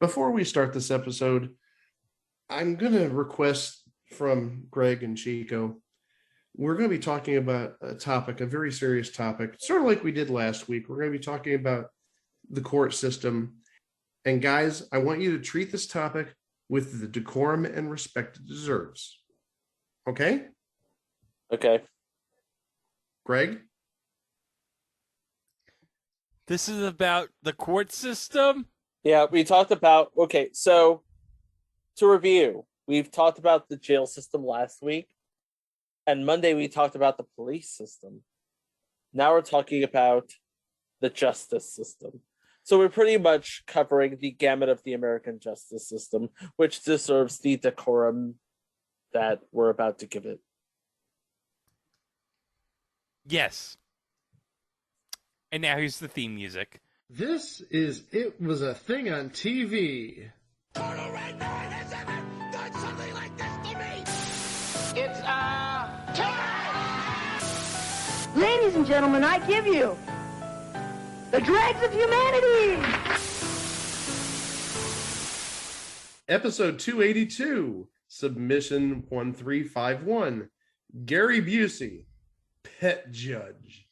Before we start this episode, I'm going to request from Greg and Chico. We're going to be talking about a topic, a very serious topic, sort of like we did last week. We're going to be talking about the court system. And guys, I want you to treat this topic with the decorum and respect it deserves. Okay? Okay. Greg? This is about the court system? Yeah, we talked about, okay, so to review, we've talked about the jail system last week, and Monday we talked about the police system. Now we're talking about the justice system. So we're pretty much covering the gamut of the American justice system, which deserves the decorum that we're about to give it. Yes. And now here's the theme music. This is It Was a Thing on TV. Total Red Man has ever done something like this to me! It's, time! Ladies and gentlemen, I give you the dregs of humanity! Episode 282, Submission 1351, Gary Busey, Pet Judge.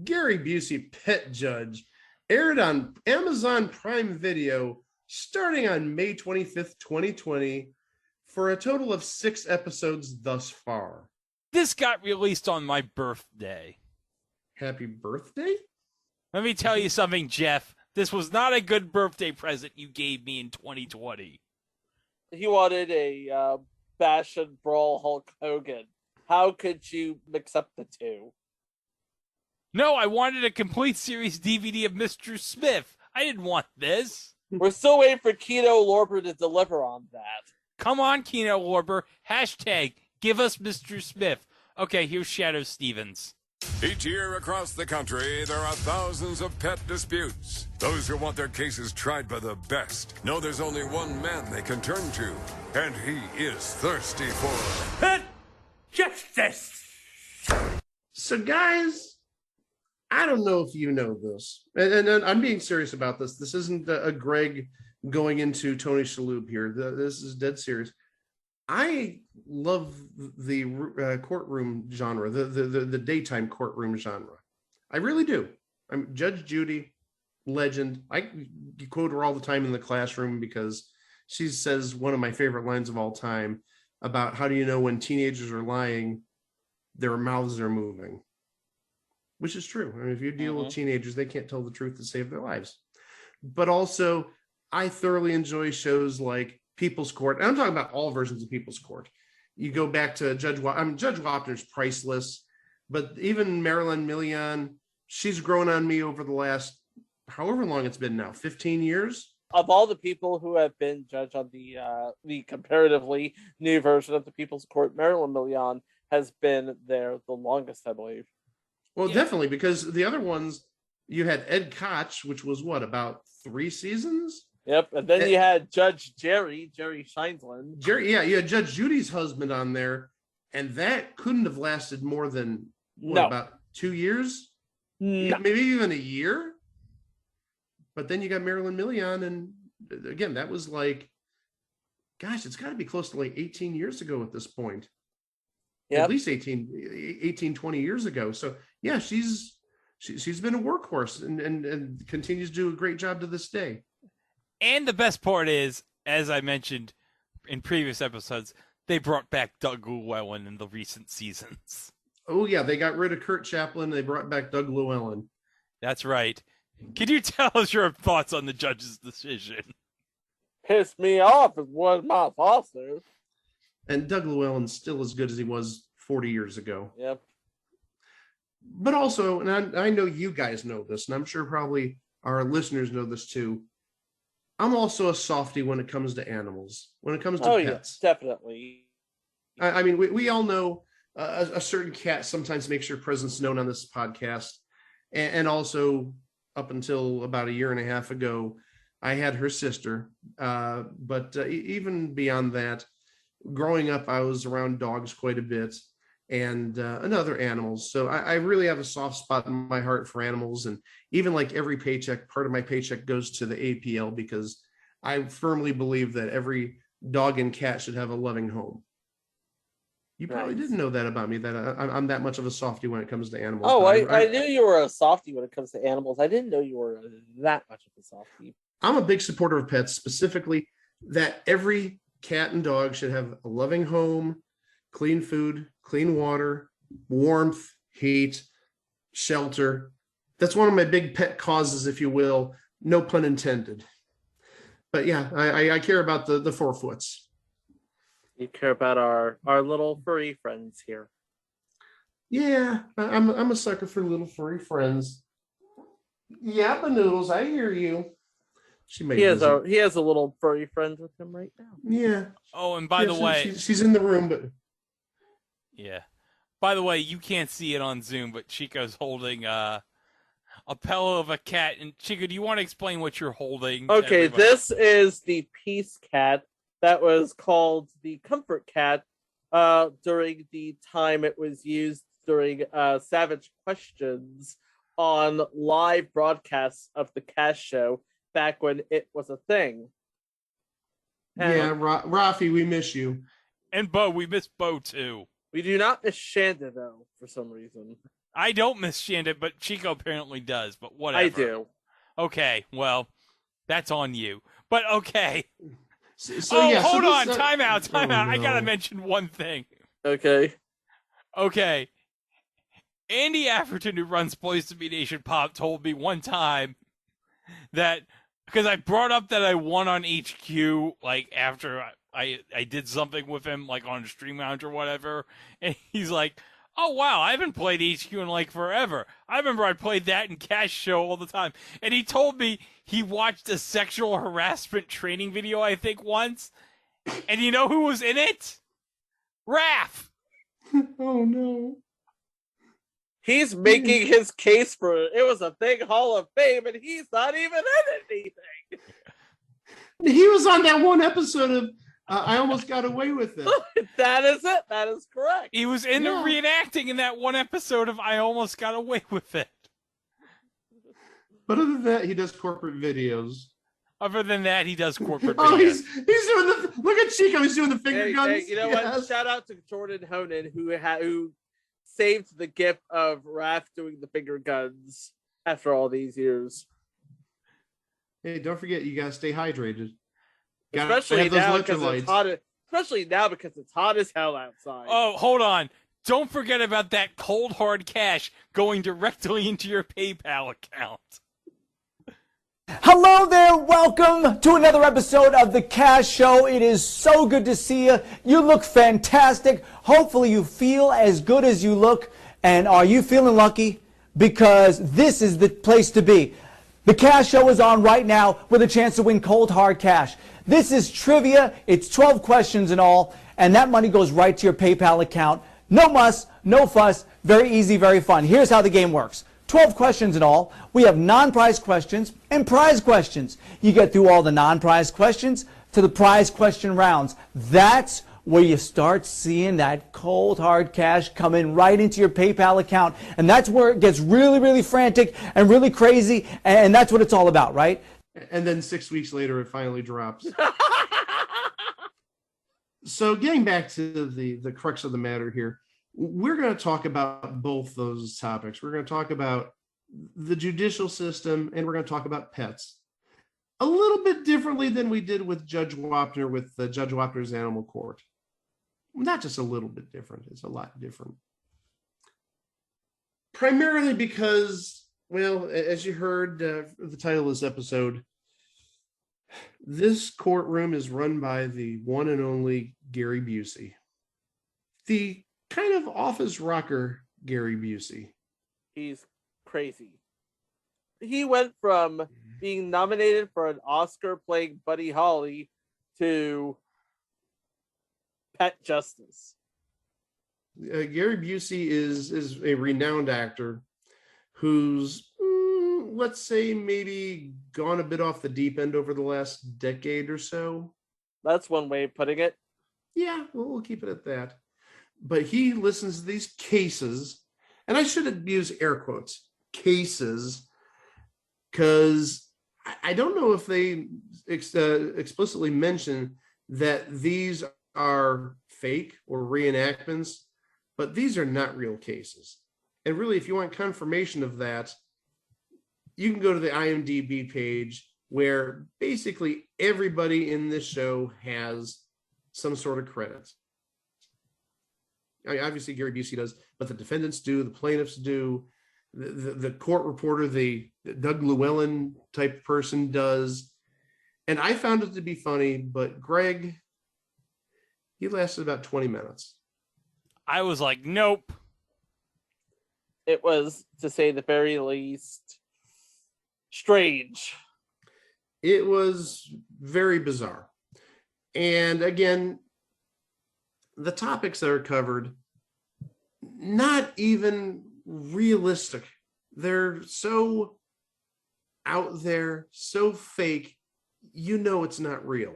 Gary Busey, Pet Judge, aired on Amazon Prime Video starting on May 25th, 2020, for a total of 6 episodes thus far. This got released on my birthday. Happy birthday? Let me tell you something, Jeff. This was not a good birthday present you gave me in 2020. He wanted a bash and brawl Hulk Hogan. How could you mix up the two? No, I wanted a complete series DVD of Mr. Smith. I didn't want this. We're still waiting for Kino Lorber to deliver on that. Come on, Kino Lorber. Hashtag, give us Mr. Smith. Okay, here's Shadow Stevens. Each year across the country, there are thousands of pet disputes. Those who want their cases tried by the best know there's only one man they can turn to, and he is thirsty for Pet justice! So guys, I don't know if you know this, and I'm being serious about this. This isn't a Greg going into Tony Shalhoub here. This is dead serious. I love the courtroom genre, the daytime courtroom genre. I really do. I'm Judge Judy, legend. I quote her all the time in the classroom because she says one of my favorite lines of all time about how do you know when teenagers are lying, their mouths are moving. Which is true. I mean, if you deal with teenagers, they can't tell the truth to save their lives. But also, I thoroughly enjoy shows like People's Court. And I'm talking about all versions of People's Court. You go back to Judge Wapner's priceless, but even Marilyn Milian, she's grown on me over the last, however long it's been now, 15 years? Of all the people who have been judged on the comparatively new version of the People's Court, Marilyn Milian has been there the longest, I believe. Well, yeah. Definitely, because the other ones, you had Ed Koch, which was what, about 3 seasons? Yep, and then you had Judge Jerry Scheinslin. You had Judge Judy's husband on there, and that couldn't have lasted more than, about 2 years? No. Maybe even a year? But then you got Marilyn Milian, and again, that was like, gosh, it's got to be close to like 18 years ago at this point. Yep. At least 18, 20 years ago. So yeah, she's been a workhorse and continues to do a great job to this day. And the best part is, as I mentioned in previous episodes, they brought back Doug Llewellyn in the recent seasons. Oh yeah, they got rid of Kurt Chaplin. They brought back Doug Llewellyn. That's right. Can you tell us your thoughts on the judge's decision? Pissed me off is what my thoughts are. And Doug Llewellyn's still as good as he was 40 years ago. Yep. But also, and I know you guys know this, and I'm sure probably our listeners know this too, I'm also a softie when it comes to animals, when it comes to pets. Yeah, definitely. I mean, we all know a certain cat sometimes makes your presence known on this podcast. And also, up until about a year and a half ago, I had her sister. But even beyond that, growing up, I was around dogs quite a bit and other animals. So I really have a soft spot in my heart for animals. And even like every paycheck, part of my paycheck goes to the APL because I firmly believe that every dog and cat should have a loving home. You probably Nice. didn't know that about me, that I'm that much of a softie when it comes to animals. Oh, but I knew you were a softie when it comes to animals. I didn't know you were that much of a softie. I'm a big supporter of pets, specifically that every cat and dog should have a loving home, clean food, clean water, warmth, heat, shelter. That's one of my big pet causes, if you will. No pun intended. But yeah, I care about the 4-foots. You care about our little furry friends here. Yeah, I'm a sucker for little furry friends. Yeah, the noodles, I hear you. She may He has a little furry friend with him right now. Yeah. Oh, and by the way, she's in the room, but yeah. By the way, you can't see it on Zoom, but Chico's holding a pillow of a cat. And Chico, do you want to explain what you're holding? Okay, this is the peace cat that was called the comfort cat during the time it was used during Savage Questions on live broadcasts of the Cash Show back when it was a thing. And yeah, Rafi, we miss you. And Bo, we miss Bo too. we do not miss Shanda, though, for some reason. I don't miss Shanda, but Chico apparently does, but whatever. I do. Okay, well, that's on you. But okay. So yeah, hold so on. this, Time out. no. I gotta mention one thing. Okay. Okay. Andy Afferton, who runs Boys to Be Nation Pop, told me one time that, because I brought up that I won on HQ, like, after I did something with him, like, on Stream Lounge or whatever, and he's like, oh, wow, I haven't played HQ in, like, forever. I remember I played that in Cash Show all the time. And he told me he watched a sexual harassment training video, I think, once, and you know who was in it? Raph! Oh, no. He's making his case for it. It was a big Hall of Fame, and he's not even in anything. He was on that one episode of I Almost Got Away With It. That is it. That is correct. He was in the Yeah. reenacting in that one episode of I Almost Got Away With It. But other than that, he does corporate videos. Other than that, he does corporate Oh, videos. he's doing the look at Chico. He's doing the finger Hey, guns. you know Yes. what? Shout out to Jordan Honan, who saved the gift of Raph doing the finger guns after all these years. Hey, don't forget, you gotta stay hydrated. Gotta Especially have those now because electrolytes. it's hot. Especially now because it's hot as hell outside. Oh, hold on. Don't forget about that cold hard cash going directly into your PayPal account. Hello there, welcome to another episode of The Cash Show. It is so good to see you. You look fantastic. Hopefully you feel as good as you look. And are you feeling lucky? Because this is the place to be. The Cash Show is on right now with a chance to win cold hard cash. This is trivia. It's 12 questions in all, and that money goes right to your PayPal account. No muss, no fuss, very easy, very fun. Here's how the game works. 12 questions in all. We have non-prize questions and prize questions. You get through all the non-prize questions to the prize question rounds. That's where you start seeing that cold hard cash coming right into your PayPal account. And that's where it gets really, really frantic and really crazy. And that's what it's all about, right? And then 6 weeks later, it finally drops. So getting back to the crux of the matter here, we're going to talk about both those topics. We're going to talk about the judicial system, and we're going to talk about pets a little bit differently than we did with Judge Wapner with Judge Wapner's Animal Court. Not just a little bit different, it's a lot different. Primarily because, well, as you heard the title of this episode, this courtroom is run by the one and only Gary Busey. The kind of office rocker Gary Busey. He's crazy. He went from being nominated for an Oscar playing Buddy Holly to Pet Justice. Gary Busey is a renowned actor who's, let's say, maybe gone a bit off the deep end over the last decade or so. That's one way of putting it. Yeah, we'll keep it at that. But he listens to these cases, and I should use air quotes, cases, because I don't know if they explicitly mention that these are fake or reenactments, but these are not real cases. And really, if you want confirmation of that, you can go to the IMDb page where basically everybody in this show has some sort of credit. I mean, obviously Gary Busey does, but the defendants do, the plaintiffs do, the court reporter, the Doug Llewellyn type person does. And I found it to be funny, but Greg, he lasted about 20 minutes. I was like, nope. It was, to say the very least, strange. It was very bizarre. And again, the topics that are covered, not even realistic. They're so out there, so fake, you know it's not real.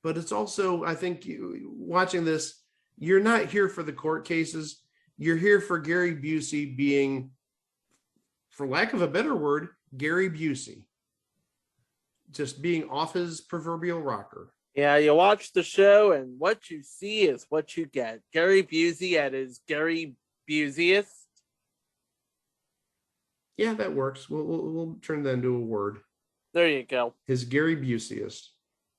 But it's also, I think, watching this, you're not here for the court cases. You're here for Gary Busey being, for lack of a better word, Gary Busey. Just being off his proverbial rocker. Yeah, you watch the show and what you see is what you get. Gary Busey at his Gary Buseyest. Yeah, that works. We'll turn that into a word. There you go. His Gary Buseyest.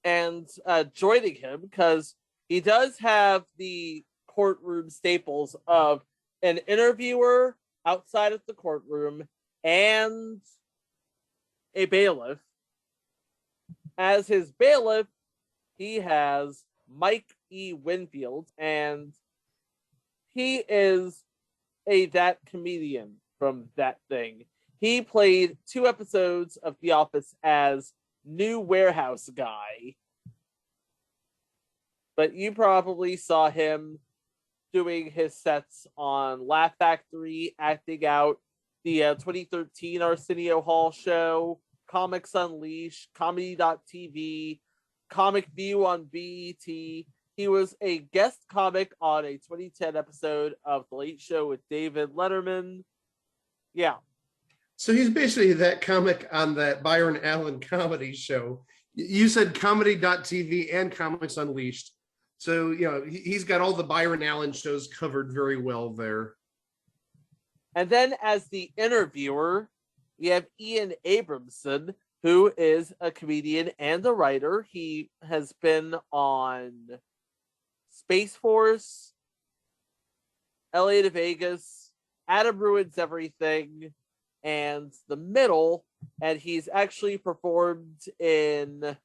And joining him, because he does have the courtroom staples of an interviewer outside of the courtroom and a bailiff. As his bailiff, he has Mike E. Winfield, and he is that comedian from That Thing. He played 2 episodes of The Office as New Warehouse Guy. But you probably saw him doing his sets on Laugh Factory, acting out the 2013 Arsenio Hall show, Comics Unleashed, Comedy.tv, Comic View on BET. He was a guest comic on a 2010 episode of The Late Show with David Letterman. Yeah. So he's basically that comic on that Byron Allen comedy show. You said Comedy.tv and Comics Unleashed. So, you know, he's got all the Byron Allen shows covered very well there. And then as the interviewer, we have Ian Abramson, who is a comedian and a writer. He has been on Space Force, LA to Vegas, Adam Ruins Everything, and The Middle. And he's actually performed in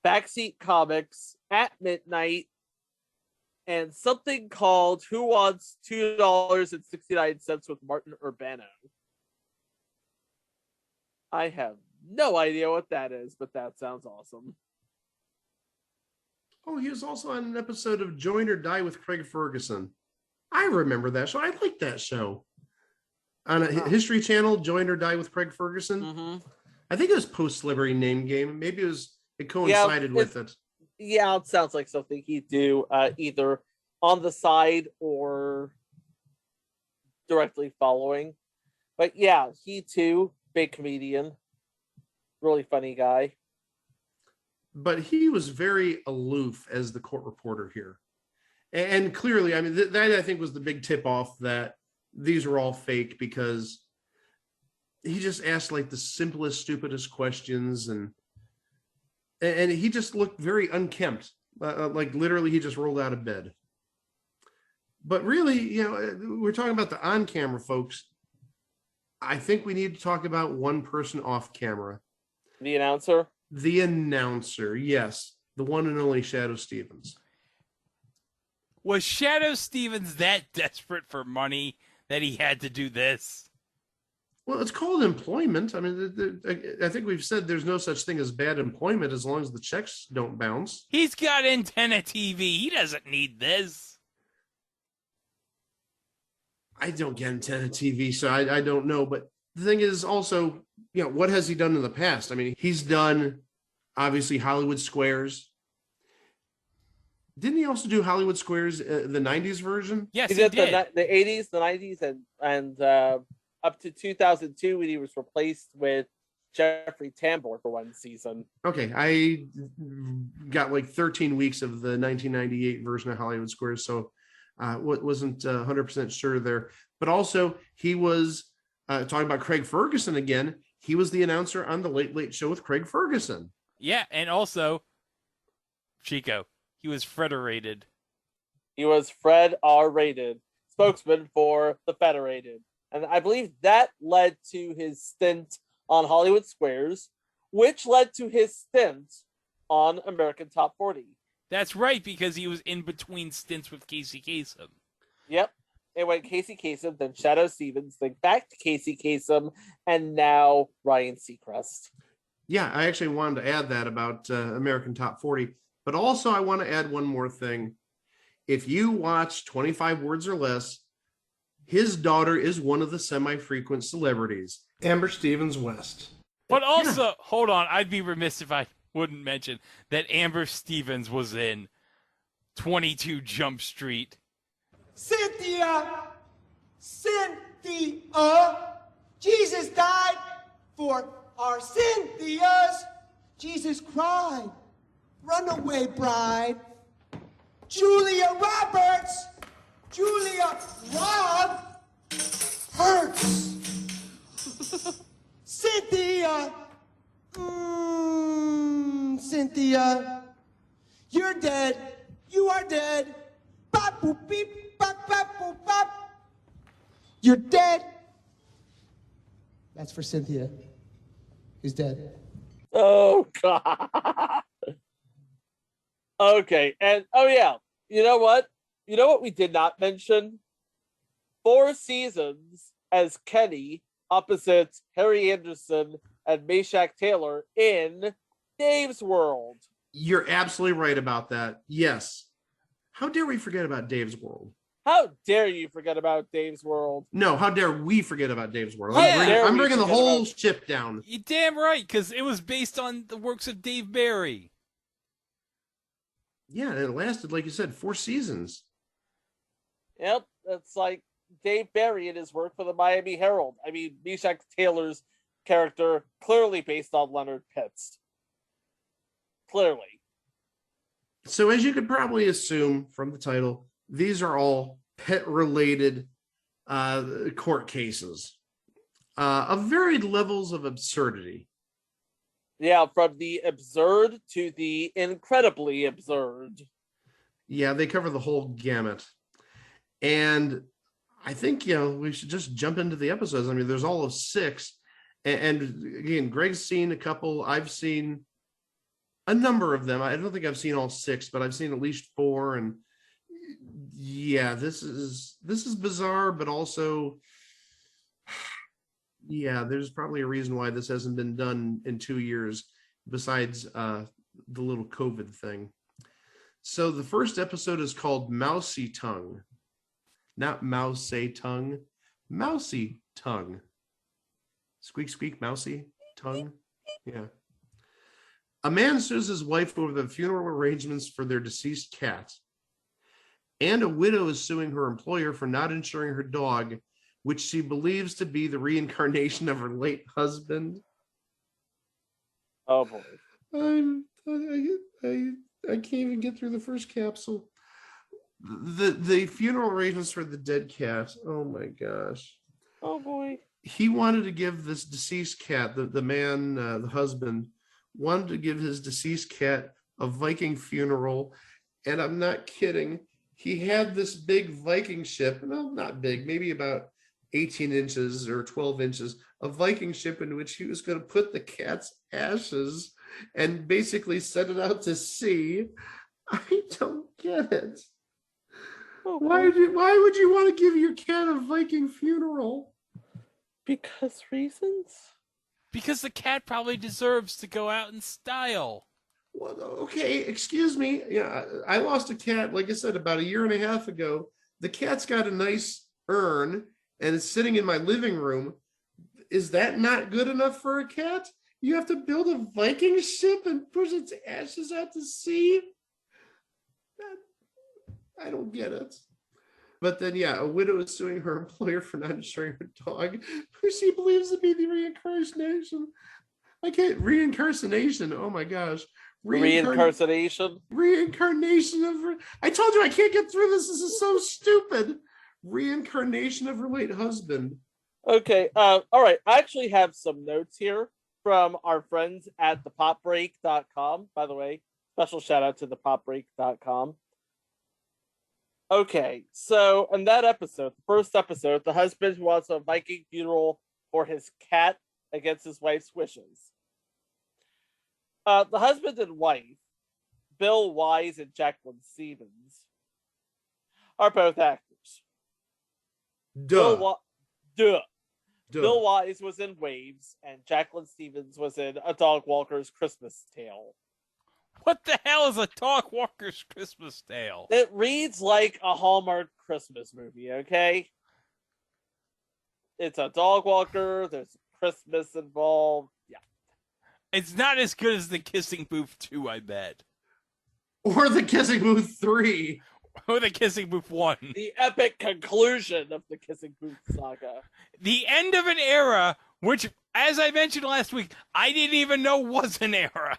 Backseat Comics, At Midnight, and something called Who Wants $2.69 with Martin Urbano. I have no idea what that is, but that sounds awesome. Oh, he was also on an episode of Join or Die with Craig Ferguson. I remember that show. I liked that show. On a History Channel, Join or Die with Craig Ferguson. Mm-hmm. I think it was post-Celebrity Name Game. Maybe it coincided with it. Yeah, it sounds like something he'd do either on the side or directly following. But yeah, he too, big comedian, really funny guy. But he was very aloof as the court reporter here. And clearly, I mean, that I think was the big tip-off that these were all fake, because he just asked like the simplest, stupidest questions, and he just looked very unkempt, like literally he just rolled out of bed. But really, you know, we're talking about the on-camera folks. I think we need to talk about one person off camera. The announcer? The announcer, yes. The one and only Shadoe Stevens. Was Shadoe Stevens that desperate for money that he had to do this? Well, it's called employment. I mean, I think we've said there's no such thing as bad employment as long as the checks don't bounce. He's got antenna TV. He doesn't need this. I don't get antenna TV, so I don't know. But the thing is also, you know, what has he done in the past? I mean, he's done, obviously, Hollywood Squares. Didn't he also do Hollywood Squares, the 90s version? Yes, he he did. did. The 80s, the 90s, and up to 2002 when he was replaced with Jeffrey Tambor for one season. Okay, I got like 13 weeks of the 1998 version of Hollywood Squares, so wasn't 100% sure there. But also, he was talking about Craig Ferguson again. He was the announcer on the Late Late Show with Craig Ferguson. Yeah, and also, Chico, he was Frederated. He was Fred R-rated, spokesman for the Federated. And I believe that led to his stint on Hollywood Squares, which led to his stint on American Top 40. That's right, because he was in between stints with Casey Kasem. Yep. It went Casey Kasem, then Shadow Stevens, then back to Casey Kasem, and now Ryan Seacrest. Yeah, I actually wanted to add that about American Top 40. But also, I want to add one more thing. If you watch 25 Words or Less, his daughter is one of the semi-frequent celebrities. Amber Stevens West. But also, hold on, I'd be remiss if I wouldn't mention that Amber Stevens was in 22 Jump Street. Cynthia, Jesus died for our Cynthias. Jesus cried, runaway bride. Julia Roberts, Julia Rob hurts. Cynthia, Cynthia, you're dead. You are dead. Bop boop beep bop bop boop bop. You're dead. That's for Cynthia, who's dead. Oh God. Okay, and oh yeah, you know what? You know what we did not mention? 4 seasons as Kenny opposite Harry Anderson and Meshack Taylor in Dave's World. You're absolutely right about that. Yes. How dare we forget about Dave's World? How dare you forget about Dave's World? No, how dare we forget about Dave's World? Yeah. I'm bringing the whole ship down. You're damn right, because it was based on the works of Dave Barry. Yeah, and it lasted, like you said, 4 seasons. Yep, it's like Dave Barry in his work for the Miami Herald. I mean, Meshack Taylor's character clearly based on Leonard Pitts. Clearly. So as you could probably assume from the title, these are all pet-related court cases of varied levels of absurdity. Yeah, from the absurd to the incredibly absurd. Yeah, they cover the whole gamut. And I think, we should just jump into the episodes. I mean, there's all of 6. And again, Greg's seen a couple. I've seen a number of them. I don't think I've seen all 6, but I've seen at least 4. And yeah, this is bizarre, but also, yeah, there's probably a reason why this hasn't been done in 2 years, besides the little COVID thing. So the first episode is called Mousy Tongue. Not mouse-say tongue, mousy tongue. Squeak, squeak, mousy tongue. Yeah. A man sues his wife over the funeral arrangements for their deceased cat. And a widow is suing her employer for not insuring her dog, which she believes to be the reincarnation of her late husband. Oh boy. I can't even get through the first capsule. The funeral arrangements for the dead cat. Oh my gosh. Oh boy. He wanted to give this deceased cat, the man, the husband, wanted to give his deceased cat a Viking funeral. And I'm not kidding. He had this big Viking ship, well, not big, maybe about 18 inches or 12 inches, a Viking ship in which he was going to put the cat's ashes and basically set it out to sea. I don't get it. Why would you want to give your cat a Viking funeral? Because reasons? Because the cat probably deserves to go out in style. Well, okay, excuse me. Yeah, I lost a cat, like I said, about 1.5 years ago. The cat's got a nice urn and it's sitting in my living room. Is that not good enough for a cat? You have to build a Viking ship and push its ashes out to sea? I don't get it. But then, yeah, a widow is suing her employer for not insuring her dog, who she believes to be the reincarnation I can't. Reincarnation. Oh my gosh. Reincarnation. Reincarnation of. I told you I can't get through this. This is so stupid. Reincarnation of her late husband. Okay. All right. I actually have some notes here from our friends at thepopbreak.com. By the way, special shout out to thepopbreak.com. Okay, so in that episode, the first episode, the husband wants a Viking funeral for his cat against his wife's wishes. The husband and wife, Bill Wise and Jacqueline Stevens, are both actors. Duh. Bill Wise was in Waves, and Jacqueline Stevens was in A Dog Walker's Christmas Tale. What the hell is A Dog Walker's Christmas Tale? It reads like a Hallmark Christmas movie, okay? It's a dog walker, there's Christmas involved. Yeah. It's not as good as The Kissing Booth 2, I bet. Or The Kissing Booth 3. Or The Kissing Booth 1. The epic conclusion of the Kissing Booth saga. The end of an era, which, as I mentioned last week, I didn't even know was an era.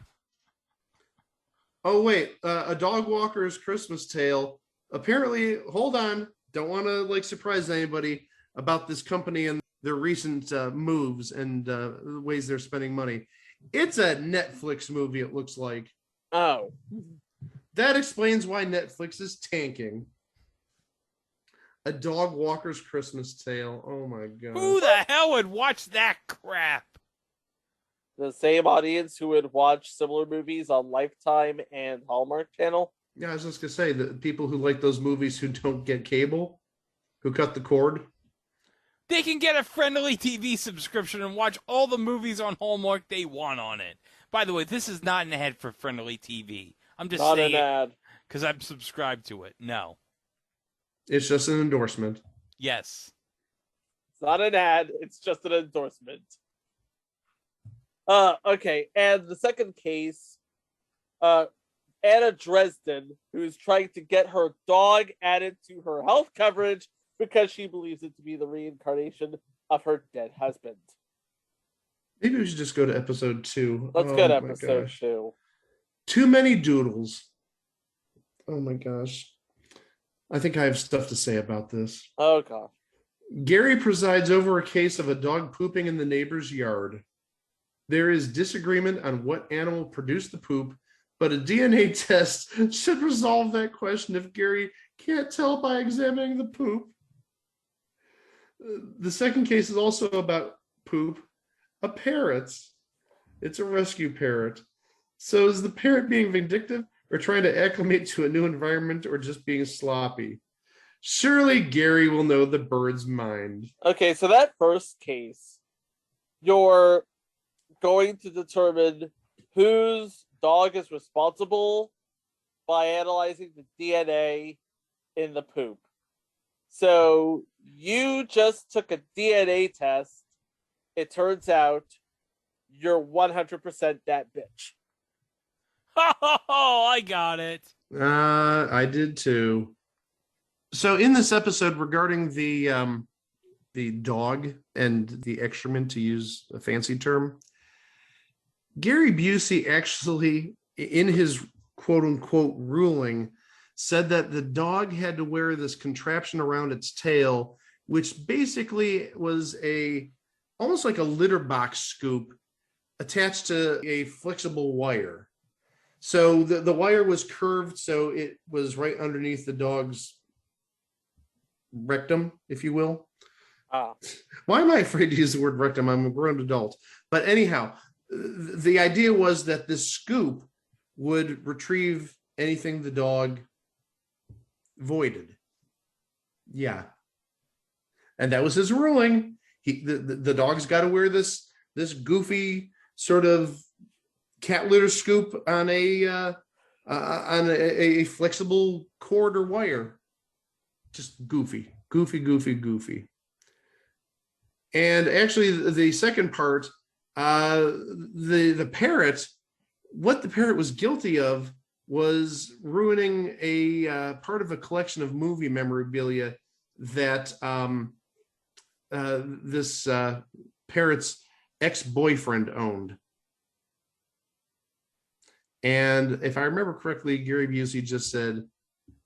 Oh, wait. A Dog Walker's Christmas Tale. Apparently, hold on. Don't want to surprise anybody about this company and their recent moves and the ways they're spending money. It's a Netflix movie, it looks like. Oh. That explains why Netflix is tanking. A Dog Walker's Christmas Tale. Oh my god. Who the hell would watch that crap? The same audience who would watch similar movies on Lifetime and Hallmark Channel. Yeah, I was just going to say, the people who like those movies who don't get cable, who cut the cord. They can get a Friendly TV subscription and watch all the movies on Hallmark they want on it. By the way, this is not an ad for Friendly TV. I'm just saying an ad. Because I'm subscribed to it. No. It's just an endorsement. Yes. It's not an ad. It's just an endorsement. Okay. And the second case, Anna Dresden, who's trying to get her dog added to her health coverage because she believes it to be the reincarnation of her dead husband. Maybe we should just go to episode 2. Let's go to episode 2. Too many doodles. Oh my gosh. I think I have stuff to say about this. Oh gosh. Gary presides over a case of a dog pooping in the neighbor's yard. There is disagreement on what animal produced the poop, but a DNA test should resolve that question if Gary can't tell by examining the poop. The second case is also about poop. A parrot. It's a rescue parrot. So is the parrot being vindictive or trying to acclimate to a new environment or just being sloppy? Surely Gary will know the bird's mind. Okay, so that first case, you're going to determine whose dog is responsible by analyzing the DNA in the poop. So you just took a DNA test. It turns out you're 100% that bitch. Oh, I got it. I did too. So in this episode regarding the dog and the excrement, to use a fancy term, Gary Busey actually, in his quote unquote ruling, said that the dog had to wear this contraption around its tail, which basically was almost like a litter box scoop attached to a flexible wire. So the wire was curved, so it was right underneath the dog's rectum, if you will. Why am I afraid to use the word rectum? I'm a grown adult. But anyhow, the idea was that this scoop would retrieve anything the dog voided. Yeah. And that was his ruling. The dog's got to wear this goofy sort of cat litter scoop on a flexible cord or wire. Just goofy. And actually, the second part, the parrot, what the parrot was guilty of was ruining a part of a collection of movie memorabilia that this parrot's ex-boyfriend owned. And if I remember correctly, Gary Busey just said,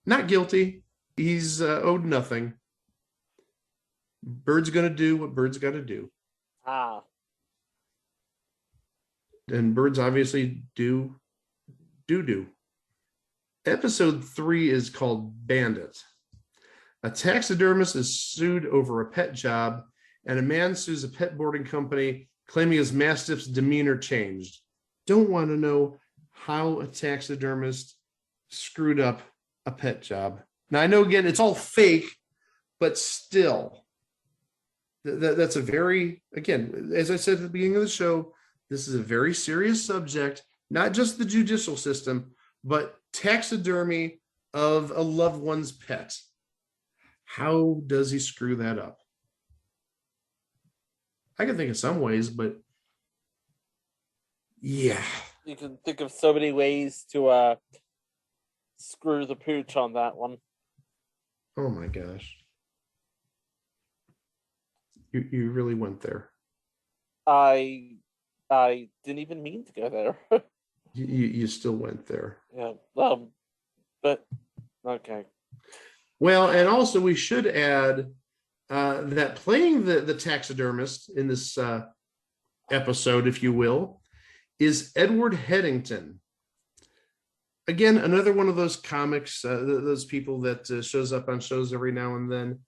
not guilty. He's owed nothing. Bird's going to do what Bird's got to do. Ah. And Birds obviously do. Episode 3 is called Bandit. A taxidermist is sued over a pet job, and a man sues a pet boarding company claiming his mastiff's demeanor changed. Don't want to know how a taxidermist screwed up a pet job. Now, I know, again, it's all fake, but still, that's a very, again, as I said at the beginning of the show, this is a very serious subject, not just the judicial system, but taxidermy of a loved one's pet. How does he screw that up? I can think of some ways, but yeah. You can think of so many ways to screw the pooch on that one. Oh my gosh. You really went there. I didn't even mean to go there. You still went there. Yeah. But okay. Well, and also we should add that playing the taxidermist in this episode, if you will, is Edward Headington. Again, another one of those comics, those people that shows up on shows every now and then.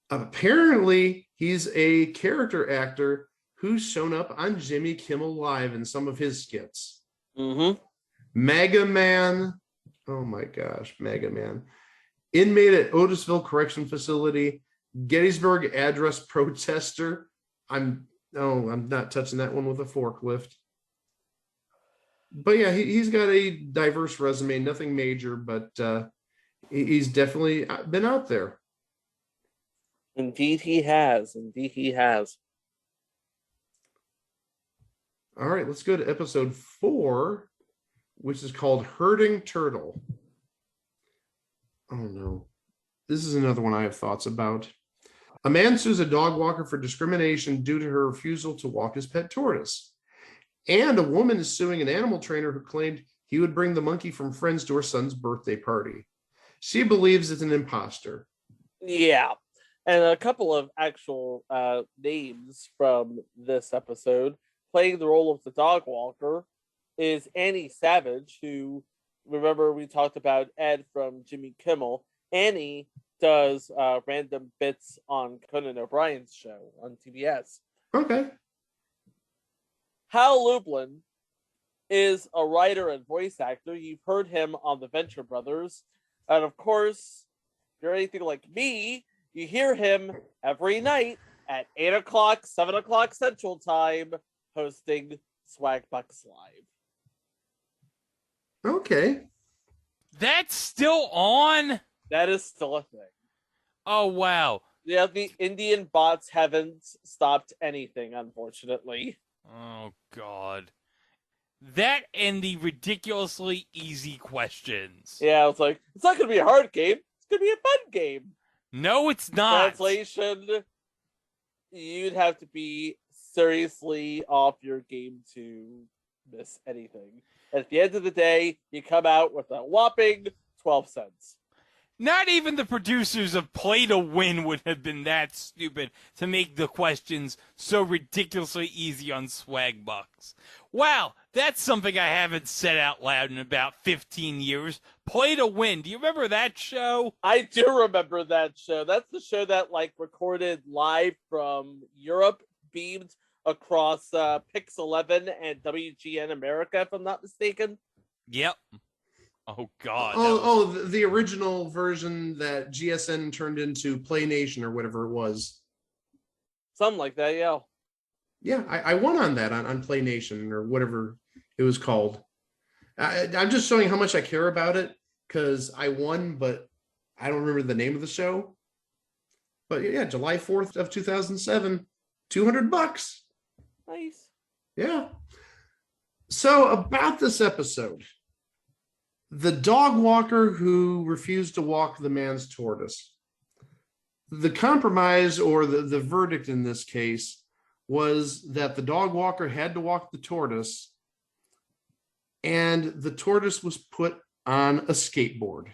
Apparently, he's a character actor who's shown up on Jimmy Kimmel Live in some of his skits. Mm-hmm. Mega Man. Oh my gosh, Mega Man. Inmate at Otisville Correction Facility. Gettysburg Address Protester. I'm not touching that one with a forklift. But yeah, he's got a diverse resume, nothing major, but he's definitely been out there. Indeed he has. Indeed he has. All right, let's go to episode 4, which is called Herding Turtle. Oh no. This is another one I have thoughts about. A man sues a dog walker for discrimination due to her refusal to walk his pet tortoise. And a woman is suing an animal trainer who claimed he would bring the monkey from friends to her son's birthday party. She believes it's an imposter. Yeah. And a couple of actual names from this episode. Playing the role of the dog walker is Annie Savage, who, remember we talked about Ed from Jimmy Kimmel. Annie does random bits on Conan O'Brien's show on TBS. Okay. Hal Lublin is a writer and voice actor. You've heard him on the Venture Brothers. And of course, if you're anything like me, you hear him every night at 8 o'clock, 7 o'clock Central Time, hosting Swag Bucks Live. Okay. That's still on? That is still a thing. Oh, wow. Yeah, the Indian bots haven't stopped anything, unfortunately. Oh, God. That and the ridiculously easy questions. Yeah, it's like, it's not going to be a hard game. It's going to be a fun game. No, it's not. Translation, you'd have to be seriously off your game to miss anything. At the end of the day, you come out with a whopping 12 cents. Not even the producers of Play to Win would have been that stupid to make the questions so ridiculously easy on Swag Bucks. Wow, that's something I haven't said out loud in about 15 years. Play to Win. Do you remember that show? I do remember that show. That's the show that recorded live from Europe, beamed across Pix 11 and WGN America, if I'm not mistaken. Yep. Oh, God. The original version that GSN turned into Play Nation or whatever it was. Something like that, yeah. Yeah, I won on that on Play Nation or whatever it was called. I'm just showing how much I care about it because I won, but I don't remember the name of the show. But yeah, July 4th of 2007, $200. Nice. Yeah. So about this episode, the dog walker who refused to walk the man's tortoise. The compromise or the verdict in this case was that the dog walker had to walk the tortoise and the tortoise was put on a skateboard.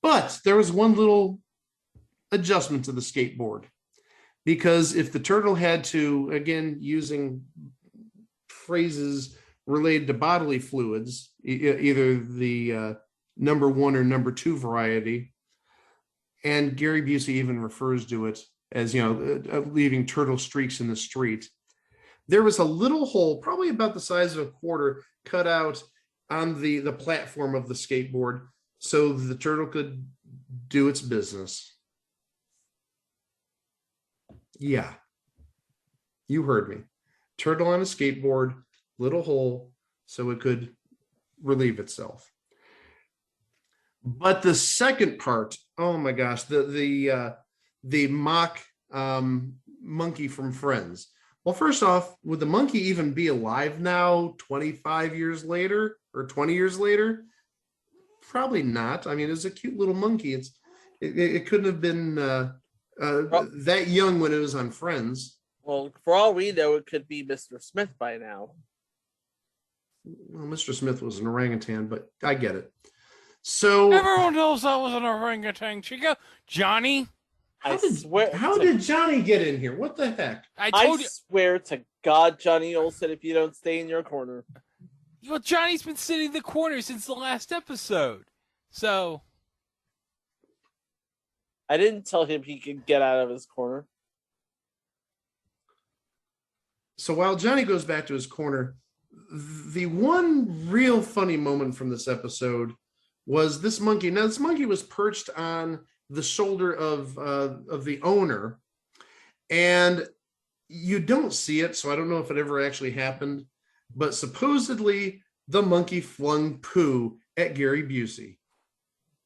But there was one little adjustment to the skateboard, because if the turtle had to, again, using phrases related to bodily fluids, either the number 1 or number 2 variety, and Gary Busey even refers to it as, leaving turtle streaks in the street. There was a little hole, probably about the size of a quarter, cut out on the platform of the skateboard so the turtle could do its business. Yeah, you heard me. Turtle on a skateboard, little hole so it could relieve itself. But the second part, oh my gosh, the mock monkey from Friends. Well, first off, would the monkey even be alive now, 25 years later or 20 years later? Probably not. I mean, it's a cute little monkey. It couldn't have been that young when it was on Friends. Well, for all we know, it could be Mr. Smith by now. Well, Mr. Smith was an orangutan, but I get it. So everyone knows that was an orangutan, Chico. Johnny? How did Johnny get in here? What the heck? I swear to God, Johnny Olsen, if you don't stay in your corner. Well, Johnny's been sitting in the corner since the last episode. So I didn't tell him he could get out of his corner. So while Johnny goes back to his corner, the one real funny moment from this episode was this monkey. Now, this monkey was perched on the shoulder of the owner, and you don't see it, so I don't know if it ever actually happened, but supposedly the monkey flung poo at Gary Busey.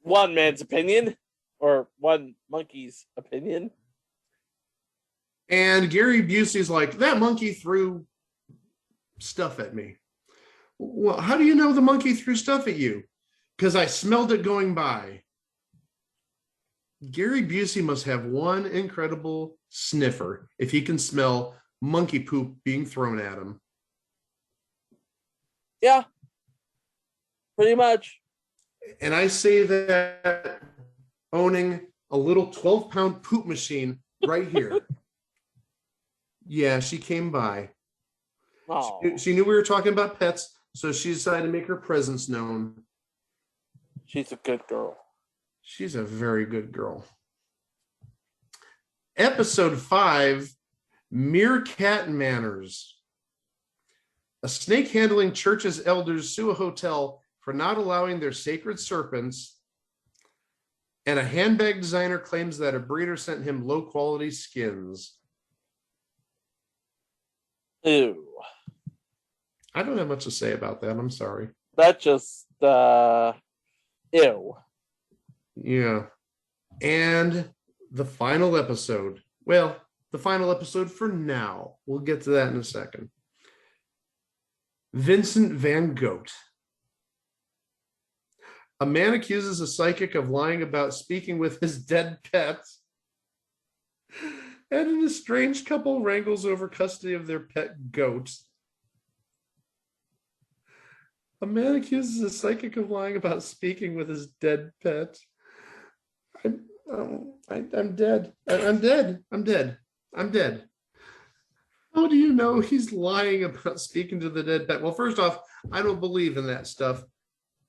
One man's opinion, or one monkey's opinion. And Gary Busey's like, that monkey threw stuff at me. Well, how do you know the monkey threw stuff at you? Because I smelled it going by. Gary Busey must have one incredible sniffer if he can smell monkey poop being thrown at him. Yeah, pretty much. And I say that owning a little 12-pound poop machine right here. Yeah, she came by. Oh. She knew we were talking about pets, so she decided to make her presence known. She's a good girl. She's a very good girl. Episode 5, Meerkat Manners. A snake-handling church's elders sue a hotel for not allowing their sacred serpents, and a handbag designer claims that a breeder sent him low-quality skins. Ew. I don't have much to say about that. I'm sorry. That just, ew. Yeah. And the final episode. Well, the final episode for now. We'll get to that in a second. Vincent Van Gogh. A man accuses a psychic of lying about speaking with his dead pets. And an estranged couple wrangles over custody of their pet goats. A man accuses a psychic of lying about speaking with his dead pet. I'm dead. I'm dead. I'm dead. I'm dead. How do you know he's lying about speaking to the dead pet? Well, first off, I don't believe in that stuff.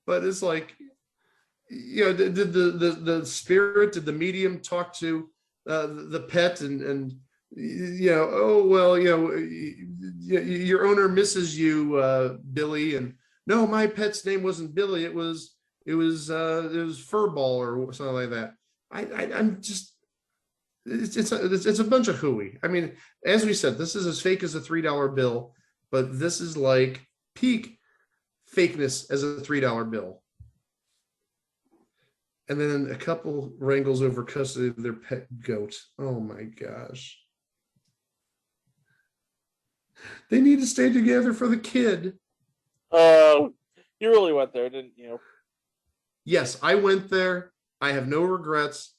But it's like, did the spirit, did the medium talk to the pet and your owner misses you, Billy, and no, my pet's name wasn't Billy, it was Furball or something like that. I'm just, it's a bunch of hooey. I mean, as we said, this is as fake as a $3 bill, but this is like peak fakeness as a $3 bill. And then a couple wrangles over custody of their pet goat. Oh my gosh. They need to stay together for the kid. Oh, you really went there, didn't you? Yes, I went there. I have no regrets.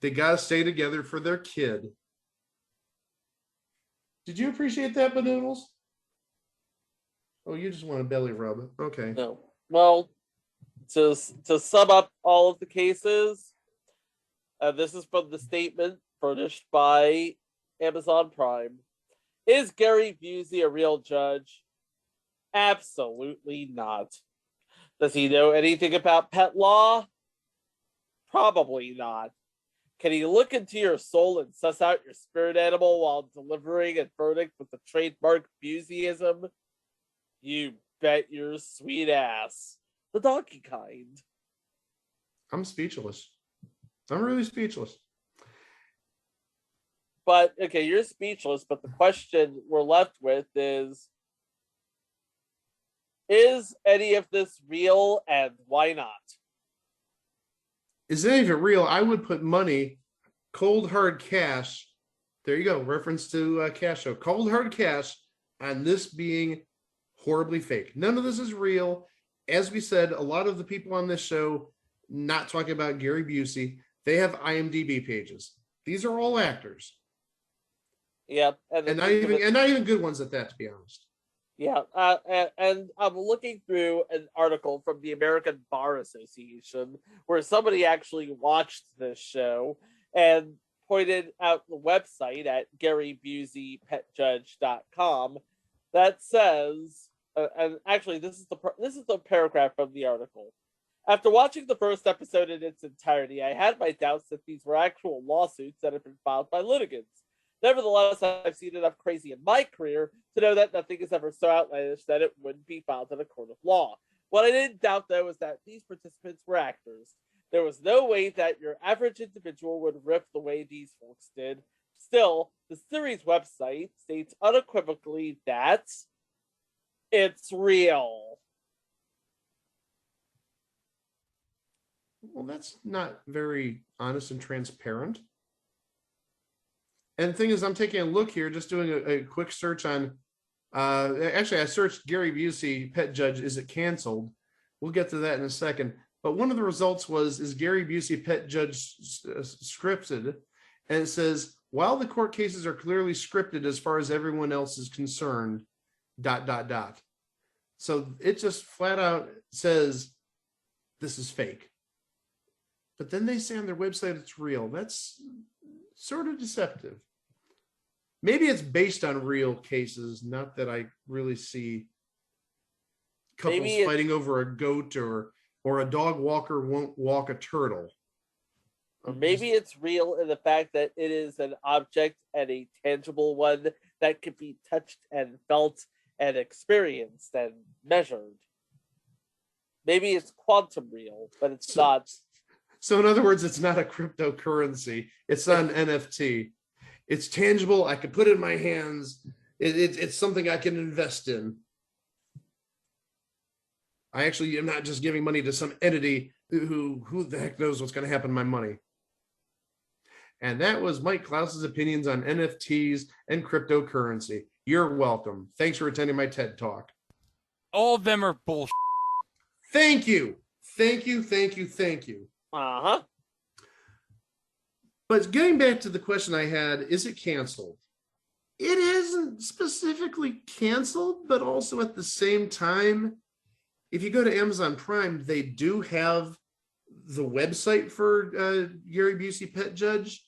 They got to stay together for their kid. Did you appreciate that, Banoodles? Oh, you just want a belly rub. Okay. No. Well, to sum up all of the cases, this is from the statement furnished by Amazon Prime. Is Gary Busey a real judge? Absolutely not. Does he know anything about pet law? Probably not. Can he look into your soul and suss out your spirit animal while delivering a verdict with the trademark Buseyism? You bet your sweet ass. The donkey kind. I'm speechless. I'm really speechless. But, okay, you're speechless, but the question we're left with is any of this real, and why not? Is any of it real? I would put money, cold hard cash. There you go. Reference to Cash Show. Cold hard cash on this being horribly fake. None of this is real. As we said, a lot of the people on this show, not talking about Gary Busey, they have IMDb pages. These are all actors. Yeah, and not even good ones at that, to be honest. Yeah, and I'm looking through an article from the American Bar Association where somebody actually watched this show and pointed out the website at GaryBuseyPetJudge.com that says, and actually this is the paragraph from the article. After watching the first episode in its entirety, I had my doubts that these were actual lawsuits that had been filed by litigants. Nevertheless, I've seen enough crazy in my career to know that nothing is ever so outlandish that it wouldn't be filed in a court of law. What I didn't doubt, though, was that these participants were actors. There was no way that your average individual would riff the way these folks did. Still, the series website states unequivocally that it's real. Well, that's not very honest and transparent. And the thing is, I'm taking a look here, just doing a quick search on, actually, I searched Gary Busey, Pet Judge, is it canceled? We'll get to that in a second. But one of the results was, is Gary Busey, Pet Judge scripted? And it says, while the court cases are clearly scripted as far as everyone else is concerned, ... So it just flat out says, this is fake. But then they say on their website it's real. That's sort of deceptive. Maybe it's based on real cases, not that I really see couples fighting over a goat or a dog walker won't walk a turtle. Or maybe it's real in the fact that it is an object and a tangible one that can be touched and felt and experienced and measured. Maybe it's quantum real, but it's not. So in other words, it's not a cryptocurrency. It's not an NFT. It's tangible. I can put it in my hands. It's something I can invest in. I actually am not just giving money to some entity who the heck knows what's going to happen to my money. And that was Mike Klaus's opinions on NFTs and cryptocurrency. You're welcome. Thanks for attending my TED Talk. All of them are bullshit. Thank you. Thank you. Thank you. Thank you. Uh-huh. But getting back to the question I had, is it canceled? It isn't specifically canceled, but also at the same time, if you go to Amazon Prime, they do have the website for Gary Busey Pet Judge,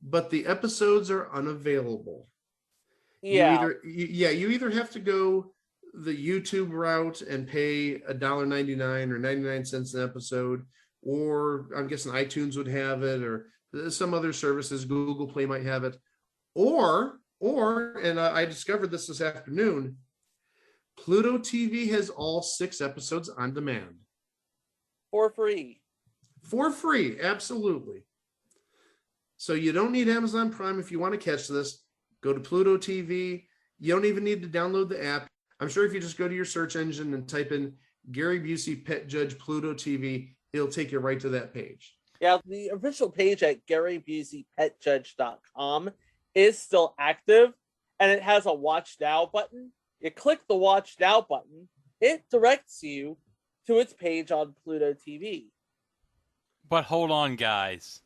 but the episodes are unavailable. Yeah. You either have to go the YouTube route and pay $1.99 or 99 cents an episode, or I'm guessing iTunes would have it, or some other services, Google Play might have it, or and I discovered this afternoon, Pluto TV has all 6 episodes on demand. For free. For free, absolutely. So you don't need Amazon Prime if you want to catch this. Go to Pluto TV. You don't even need to download the app. I'm sure if you just go to your search engine and type in Gary Busey Pet Judge Pluto TV, it'll take you right to that page. Yeah, the official page at GaryBuseyPetJudge.com is still active, and it has a Watch Now button. You click the Watch Now button, it directs you to its page on Pluto TV. But hold on, guys.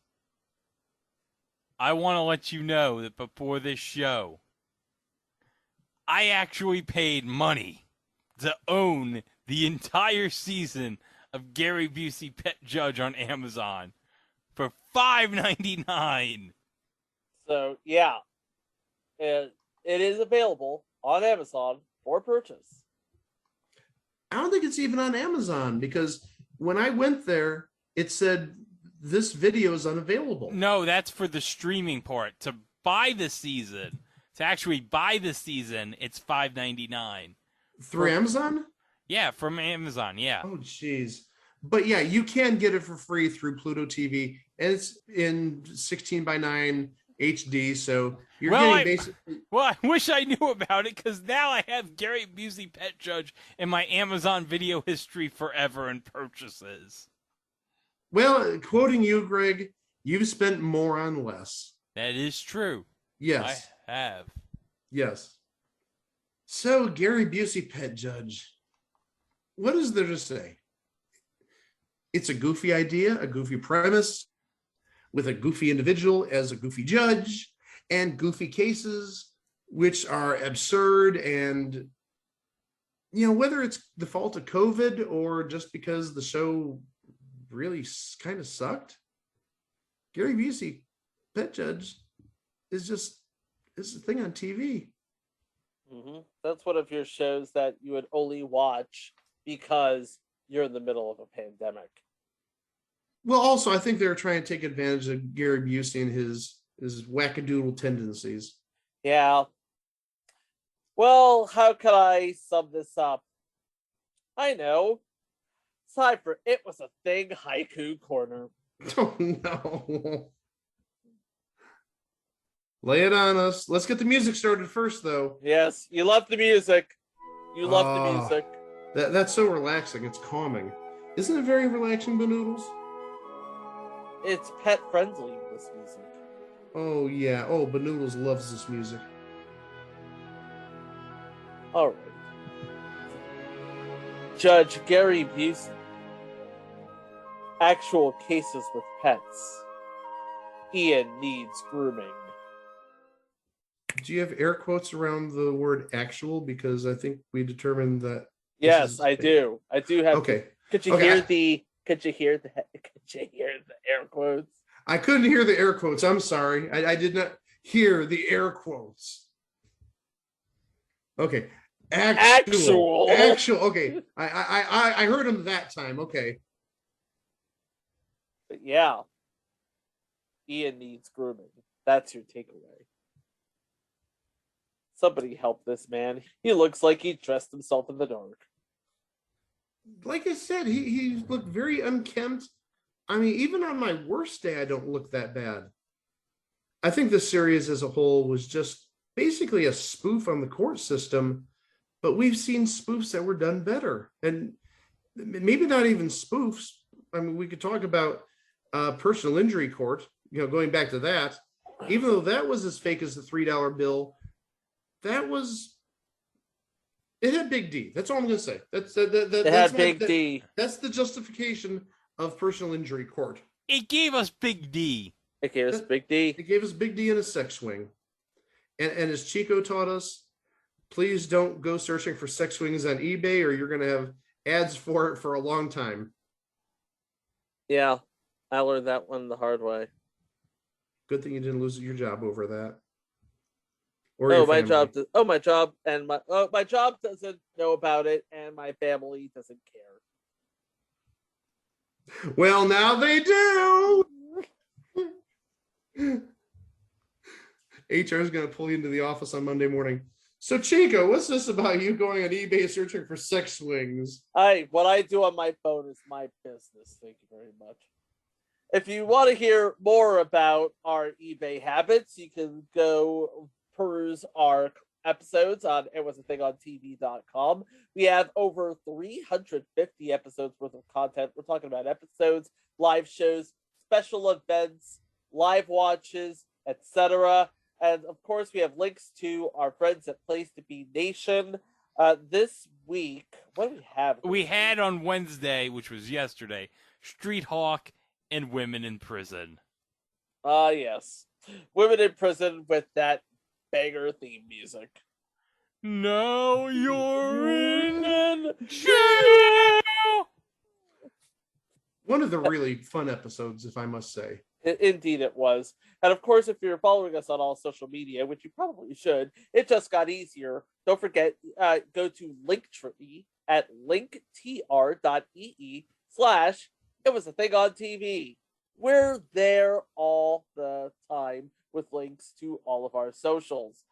I want to let you know that before this show, I actually paid money to own the entire season of Gary Busey Pet Judge on Amazon for $5.99. So yeah, it is available on Amazon for purchase. I don't think it's even on Amazon because when I went there, it said this video is unavailable. No, that's for the streaming part. To buy the season, to actually buy the season, it's $5.99 Through Amazon? Yeah, from Amazon. Yeah. Oh, jeez. But yeah, you can get it for free through Pluto TV, and it's in 16:9 HD. So you're getting basically. Well, I wish I knew about it because now I have Gary Busey Pet Judge in my Amazon video history forever in purchases. Well, quoting you, Greg, you've spent more on less. That is true. Yes. I have. Yes. So, Gary Busey Pet Judge, what is there to say? It's a goofy idea, a goofy premise, with a goofy individual as a goofy judge, and goofy cases, which are absurd and, whether it's the fault of COVID or just because the show really kind of sucked, Gary Busey Pet Judge is a thing on TV. Mm-hmm. That's one of your shows that you would only watch because you're in the middle of a pandemic. Well, also, I think they're trying to take advantage of Gary Busey and his wackadoodle tendencies. Yeah. Well, how can I sum this up? I know. It's time for It Was a Thing Haiku Corner. Oh, no. Lay it on us. Let's get the music started first, though. Yes, you love the music. You love the music. That's so relaxing. It's calming. Isn't it very relaxing, Banoodles? It's pet friendly, this music. Oh, yeah. Oh, Banoodles loves this music. All right. Judge Gary Busey. Actual cases with pets. Ian needs grooming. Do you have air quotes around the word actual? Because I think we determined that. Yes, I do. I do have. Okay. Could you hear the air quotes? I couldn't hear the air quotes. I'm sorry. I did not hear the air quotes. Okay. Actual. Okay. I heard him that time. Okay. But yeah. Ian needs grooming. That's your takeaway. Somebody help this man. He looks like he dressed himself in the dark. Like I said, he looked very unkempt. I mean, even on my worst day, I don't look that bad. I think the series as a whole was just basically a spoof on the court system, but we've seen spoofs that were done better. And maybe not even spoofs. I mean, we could talk about personal injury court, going back to that. Even though that was as fake as the $3 bill, it had Big D. That's all I'm going to say. It had Big D. That's the justification of personal injury court. It gave us Big D. It gave us Big D. It gave us Big D and a sex swing. And as Chico taught us, please don't go searching for sex swings on eBay or you're going to have ads for it for a long time. Yeah, I learned that one the hard way. Good thing you didn't lose your job over that. My job doesn't know about it, and my family doesn't care. Well, now they do. HR is going to pull you into the office on Monday morning. So, Chico, what's this about you going on eBay searching for sex swings? What I do on my phone is my business. Thank you very much. If you want to hear more about our eBay habits, you can go peruse our episodes on itwasathingontv.com. We have over 350 episodes worth of content. We're talking about episodes, live shows, special events, live watches, etc. And of course, we have links to our friends at Place to Be Nation. This week, what do we have? We had on Wednesday, which was yesterday, Street Hawk and Women in Prison. Yes. Women in Prison with that banger theme music. Now you're in jail. One of the really fun episodes, if I must say. Indeed, it was. And of course, if you're following us on all social media, which you probably should, it just got easier. Don't forget, go to Linktree at linktr.ee/It Was a Thing on TV. We're there all the time with links to all of our socials.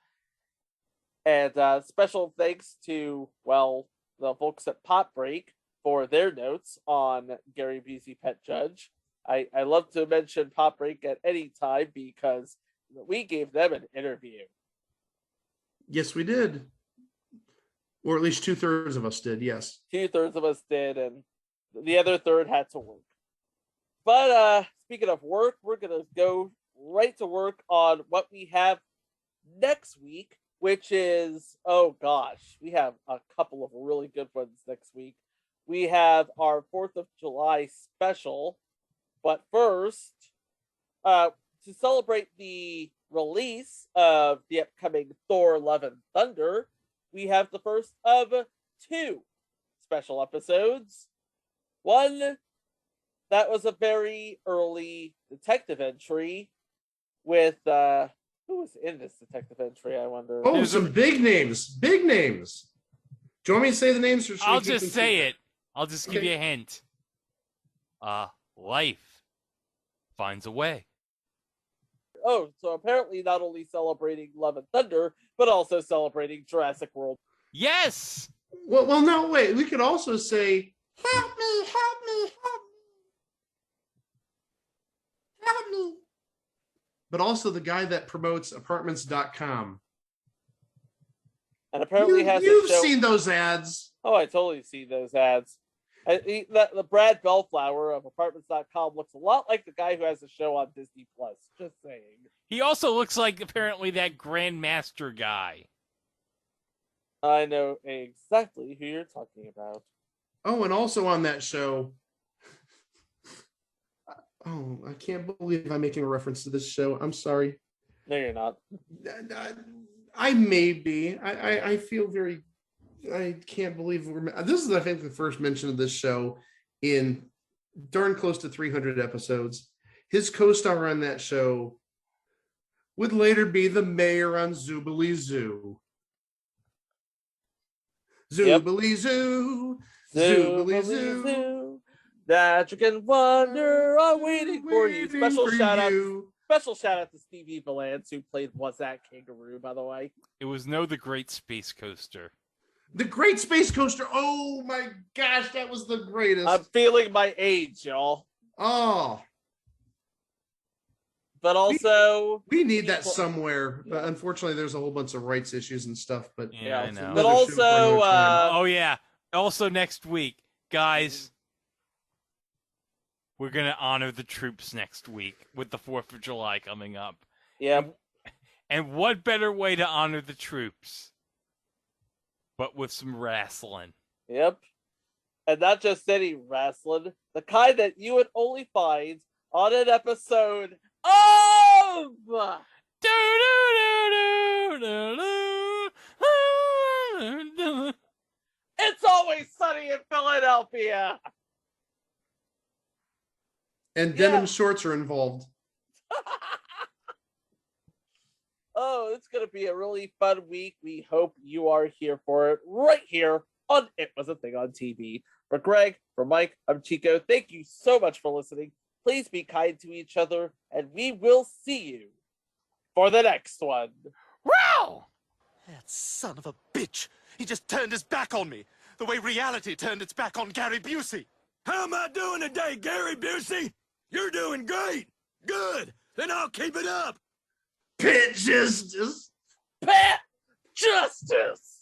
And special thanks to, well, the folks at Pop Break for their notes on Gary Busey Pet Judge. I love to mention Pop Break at any time because we gave them an interview. Yes, we did. Or at least 2/3 of us did, yes. 2/3 of us did, and the other third had to work. But speaking of work, we're going to go right to work on what we have next week, which is, oh gosh, we have a couple of really good ones next week. We have our 4th of July special. But first, to celebrate the release of the upcoming Thor: Love and Thunder, we have the first of 2 special episodes. One that was a very early detective entry with, who was in this detective entry, I wonder? Oh, some big names. Big names. Do you want me to say the names? Or should I'll we keep just them say secret? it. I'll just give you a hint. Life finds a way. Oh, so apparently not only celebrating Love and Thunder, but also celebrating Jurassic World. Yes! Well, no, wait. We could also say, help me, help me, help me. Help me. But also the guy that promotes apartments.com. And apparently You've seen those ads. Oh, I totally see those ads. The Brad Bellflower of Apartments.com looks a lot like the guy who has a show on Disney Plus. Just saying. He also looks like apparently that Grandmaster guy. I know exactly who you're talking about. Oh, and also on that show. Oh, I can't believe I'm making a reference to this show. I'm sorry. No, you're not. I may be. I feel very. I can't believe this is, I think, the first mention of this show in darn close to 300 episodes. His co-star on that show would later be the mayor on Zoobilee Zoo. Zoobilee Zoo. Zoobilee Zoo. Magic and wonder are waiting for you. Special shout out to Stevie Valance, who played Was That Kangaroo, by the way. It was the Great Space Coaster. The Great Space Coaster. Oh my gosh, that was the greatest. I'm feeling my age, y'all. Oh. But also, we need that somewhere. But unfortunately, there's a whole bunch of rights issues and stuff. But yeah, I know. But also, oh yeah. Also next week, guys, we're gonna honor the troops next week with the 4th of July coming up. Yeah. And what better way to honor the troops but with some wrestling? Yep. And not just any wrestling, the kind that you would only find on an episode of It's Always Sunny in Philadelphia. And denim shorts are involved. Oh, it's going to be a really fun week. We hope you are here for it right here on It Was a Thing on TV. For Greg, for Mike, I'm Chico. Thank you so much for listening. Please be kind to each other, and we will see you for the next one. Wow! That son of a bitch. He just turned his back on me. The way reality turned its back on Gary Busey. How am I doing today, Gary Busey? You're doing great. Good. Then I'll keep it up. Pit justice. Pit justice.